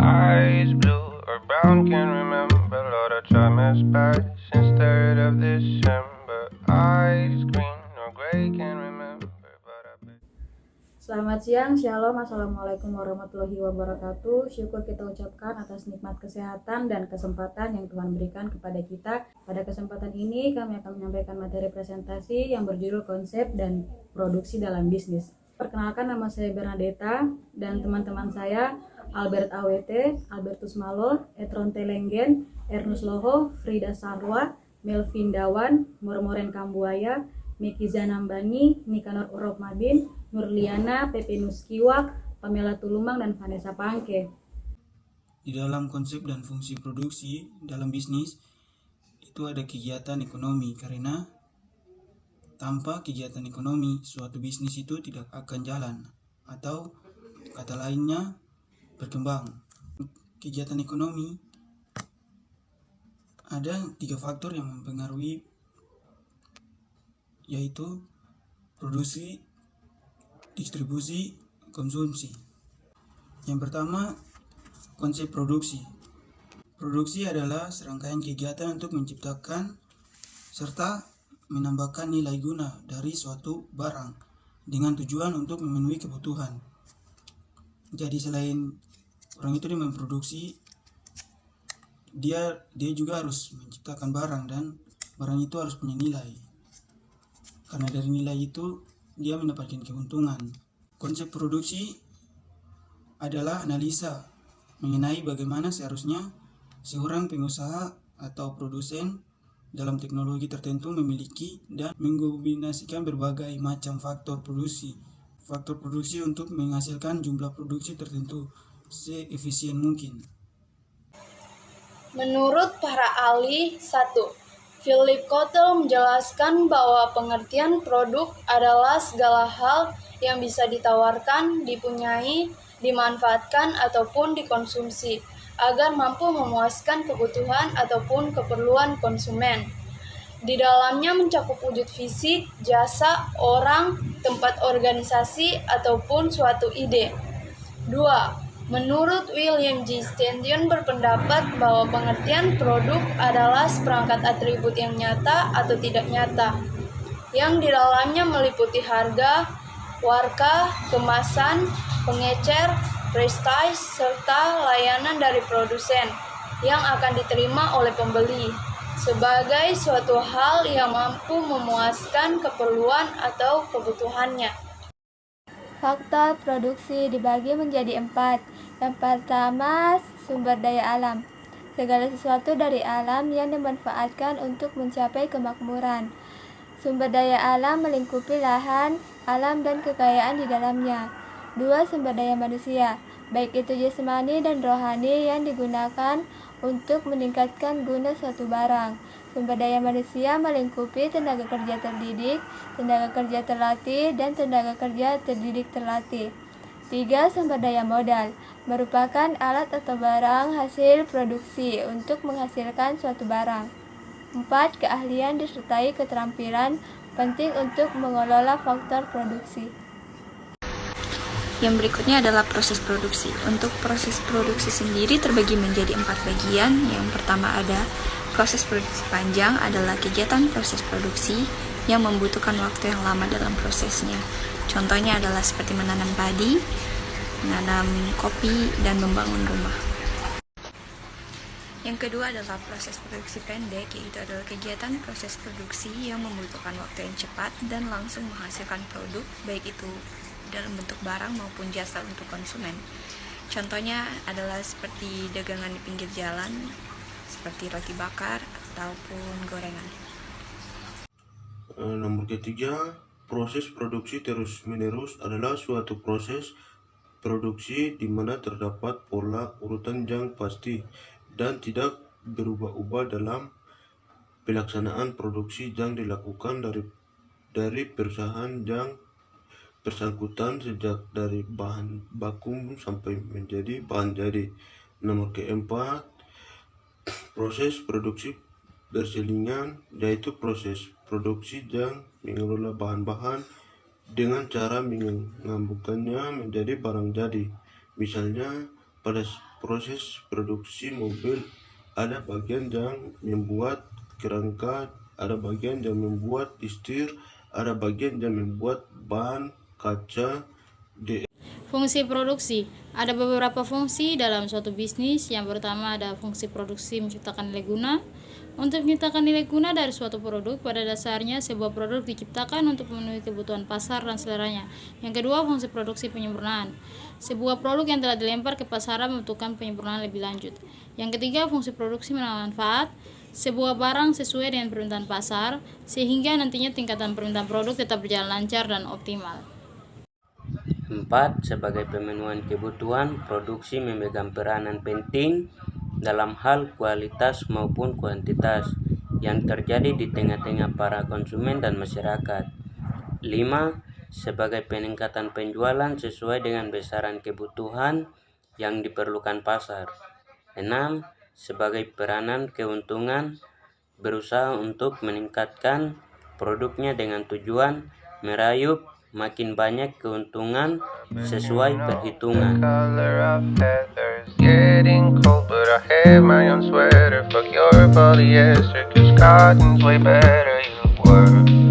Eyes blue or brown, can't remember. Lord, I try my best since 3rd of December. Eyes green or gray, can't remember. But I bet. Selamat siang, Shalom, Assalamualaikum warahmatullahi wabarakatuh. Syukur kita ucapkan atas nikmat kesehatan dan kesempatan yang Tuhan berikan kepada kita. Pada kesempatan ini kami akan menyampaikan materi presentasi yang berjudul konsep dan produksi dalam bisnis. Perkenalkan, nama saya Bernadetta dan teman-teman saya Albert Awete, Albertus Malo, Etron Telenggen, Ernus Loho, Frida Sarwa, Melvin Dawan, Mormoren Kambuaya, Miki Zanambani, Nikanor Uropmadin, Nurliana, Pepe Nuskiwak, Pamela Tulumang, dan Vanessa Pangke. Di dalam konsep dan fungsi produksi dalam bisnis itu ada kegiatan ekonomi, karena tanpa kegiatan ekonomi suatu bisnis itu tidak akan jalan, atau kata lainnya berkembang. Kegiatan ekonomi ada 3 faktor yang mempengaruhi, yaitu produksi, distribusi, konsumsi. Yang pertama, konsep produksi. Produksi adalah serangkaian kegiatan untuk menciptakan serta menambahkan nilai guna dari suatu barang dengan tujuan untuk memenuhi kebutuhan. Jadi selain orang itu memproduksi, dia juga harus menciptakan barang, dan barang itu harus punya nilai. Karena dari nilai itu dia mendapatkan keuntungan. Konsep produksi adalah analisa mengenai bagaimana seharusnya seorang pengusaha atau produsen dalam teknologi tertentu memiliki dan mengkombinasikan berbagai macam faktor produksi untuk menghasilkan jumlah produksi tertentu seefisien mungkin. Menurut para ahli, 1. Philip Kotler menjelaskan bahwa pengertian produk adalah segala hal yang bisa ditawarkan, dipunyai, dimanfaatkan, ataupun dikonsumsi agar mampu memuaskan kebutuhan ataupun keperluan konsumen. Di dalamnya mencakup wujud fisik, jasa, orang, tempat organisasi, ataupun suatu ide. 2. Menurut William J. Stanton berpendapat bahwa pengertian produk adalah seperangkat atribut yang nyata atau tidak nyata, yang di dalamnya meliputi harga, warka, kemasan, pengecer, prestige, serta layanan dari produsen yang akan diterima oleh pembeli sebagai suatu hal yang mampu memuaskan keperluan atau kebutuhannya. Faktor produksi dibagi menjadi 4. Yang pertama, sumber daya alam. Segala sesuatu dari alam yang dimanfaatkan untuk mencapai kemakmuran. Sumber daya alam melingkupi lahan, alam, dan kekayaan di dalamnya. 2. Sumber daya manusia, baik itu jasmani dan rohani yang digunakan untuk meningkatkan guna suatu barang. Sumber daya manusia melingkupi tenaga kerja terdidik, tenaga kerja terlatih, dan tenaga kerja terdidik terlatih. 3. Sumber daya modal, merupakan alat atau barang hasil produksi untuk menghasilkan suatu barang. 4. Keahlian disertai keterampilan penting untuk mengelola faktor produksi. Yang berikutnya adalah proses produksi. Untuk proses produksi sendiri terbagi menjadi 4 bagian. Yang pertama ada proses produksi panjang, adalah kegiatan proses produksi yang membutuhkan waktu yang lama dalam prosesnya. Contohnya adalah seperti menanam padi, menanam kopi, dan membangun rumah. Yang kedua adalah proses produksi pendek, yaitu adalah kegiatan proses produksi yang membutuhkan waktu yang cepat dan langsung menghasilkan produk, baik itu dalam bentuk barang maupun jasa untuk konsumen. Contohnya adalah seperti dagangan di pinggir jalan, seperti roti bakar ataupun gorengan. Nomor ketiga, proses produksi terus-menerus adalah suatu proses produksi di mana terdapat pola urutan yang pasti dan tidak berubah-ubah dalam pelaksanaan produksi yang dilakukan dari perusahaan yang bersangkutan, sejak dari bahan baku sampai menjadi bahan jadi. Nomor keempat, proses produksi berselingan, yaitu proses produksi yang mengelola bahan-bahan dengan cara menggabungkannya menjadi barang jadi. Misalnya, pada proses produksi mobil ada bagian yang membuat kerangka, ada bagian yang membuat setir, ada bagian yang membuat ban, kaca. Fungsi produksi. Ada beberapa fungsi dalam suatu bisnis. Yang pertama ada fungsi produksi menciptakan nilai guna. Untuk menciptakan nilai guna dari suatu produk, pada dasarnya sebuah produk diciptakan untuk memenuhi kebutuhan pasar dan seleranya. Yang kedua, fungsi produksi penyempurnaan. Sebuah produk yang telah dilempar ke pasaran membutuhkan penyempurnaan lebih lanjut. Yang ketiga, fungsi produksi menambah manfaat. Sebuah barang sesuai dengan permintaan pasar, sehingga nantinya tingkatan permintaan produk tetap berjalan lancar dan optimal. 4. Sebagai pemenuhan kebutuhan, produksi memegang peranan penting dalam hal kualitas maupun kuantitas yang terjadi di tengah-tengah para konsumen dan masyarakat. 5. Sebagai peningkatan penjualan sesuai dengan besaran kebutuhan yang diperlukan pasar. 6. Sebagai peranan keuntungan, berusaha untuk meningkatkan produknya dengan tujuan merayup makin banyak keuntungan sesuai perhitungan. Getting cold, but I have my own sweater. Fuck your polyester, 'cause cotton's way better. You work